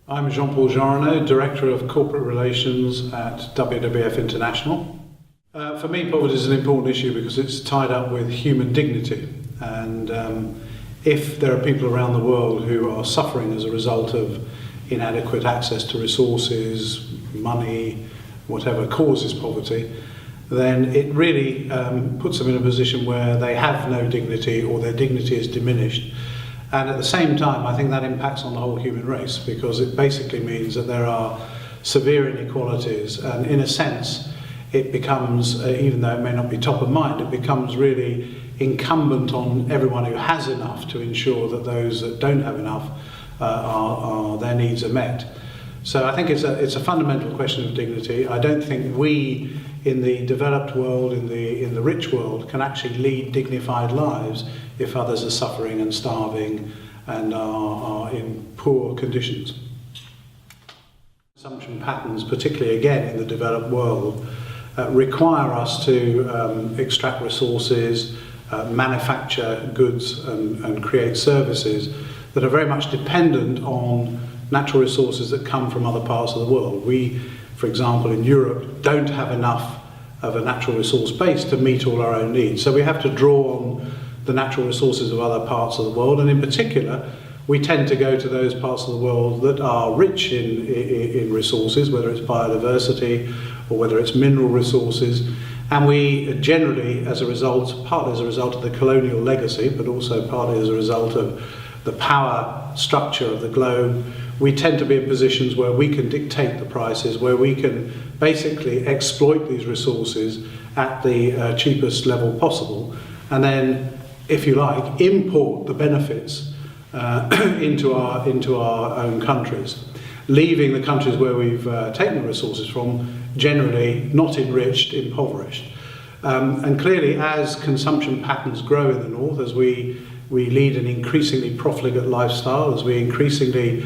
I'm Jeanrenaud, Director of Corporate Relations at WWF International. For me, poverty is an important issue because it's tied up with human dignity, and if there are people around the world who are suffering as a result of inadequate access to resources, money, whatever causes poverty, then it really puts them in a position where they have no dignity or their dignity is diminished. And at the same time, I think that impacts on the whole human race, because it basically means that there are severe inequalities, and in a sense it becomes, even though it may not be top of mind, it becomes really incumbent on everyone who has enough to ensure that those that don't have enough their needs are met. So I think it's a fundamental question of dignity. I don't think we in the developed world, in the rich world, can actually lead dignified lives if others are suffering and starving and are in poor conditions. Consumption patterns, particularly again in the developed world, require us to extract resources, manufacture goods and create services that are very much dependent on natural resources that come from other parts of the world. We, for example, in Europe, don't have enough of a natural resource base to meet all our own needs. So we have to draw on the natural resources of other parts of the world, and in particular, we tend to go to those parts of the world that are rich in resources, whether it's biodiversity or whether it's mineral resources. And we generally, as a result, partly as a result of the colonial legacy, but also partly as a result of the power structure of the globe, we tend to be in positions where we can dictate the prices, where we can basically exploit these resources at the cheapest level possible, and then, if you like, import the benefits into our own countries, leaving the countries where we've taken the resources from generally not enriched, impoverished. And clearly, as consumption patterns grow in the north, as we lead an increasingly profligate lifestyle, as we increasingly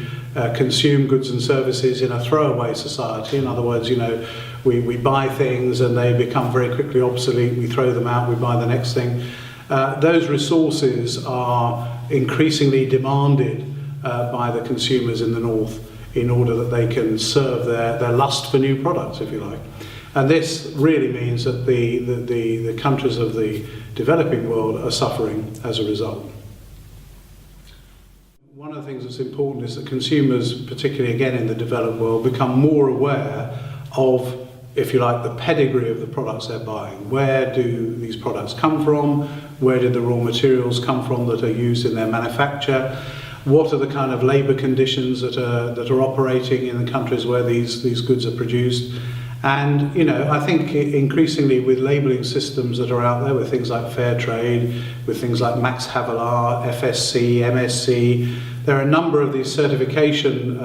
consume goods and services in a throwaway society. In other words, we buy things and they become very quickly obsolete, we throw them out, we buy the next thing. Those resources are increasingly demanded by the consumers in the north in order that they can serve their lust for new products, if you like. And this really means that the countries of the developing world are suffering as a result. One of the things that's important is that consumers, particularly again in the developed world, become more aware of, if you like, the pedigree of the products they're buying. Where do these products come from? Where did the raw materials come from that are used in their manufacture? What are the kind of labour conditions that are operating in the countries where these goods are produced? And I think increasingly with labelling systems that are out there, with things like fair trade, with things like Max Havelaar, FSC, MSC, there are a number of these certification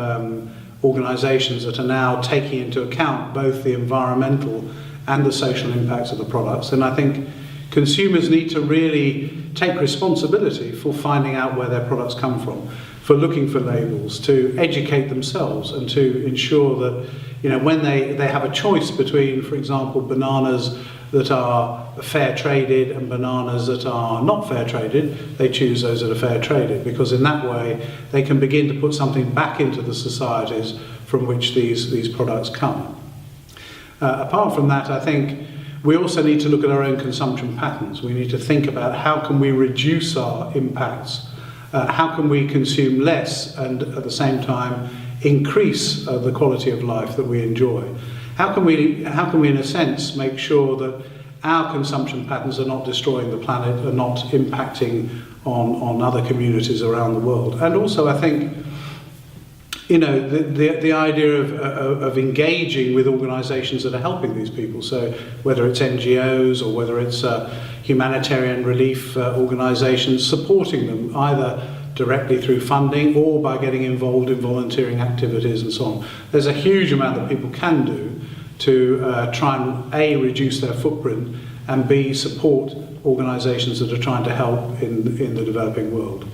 organisations that are now taking into account both the environmental and the social impacts of the products. And I think consumers need to really take responsibility for finding out where their products come from, for looking for labels, to educate themselves and to ensure that when they have a choice between, for example, bananas that are fair traded and bananas that are not fair traded, they choose those that are fair traded, because in that way they can begin to put something back into the societies from which these products come. Apart from that, I think we also need to look at our own consumption patterns. We need to think about how can we reduce our impacts, how can we consume less and at the same time increase the quality of life that we enjoy. How can we in a sense make sure that our consumption patterns are not destroying the planet, are not impacting on other communities around the world. And also I think the idea of engaging with organisations that are helping these people, so whether it's NGOs or whether it's humanitarian relief organisations, supporting them either directly through funding or by getting involved in volunteering activities and so on. There's a huge amount that people can do to try and A, reduce their footprint, and B, support organisations that are trying to help in the developing world.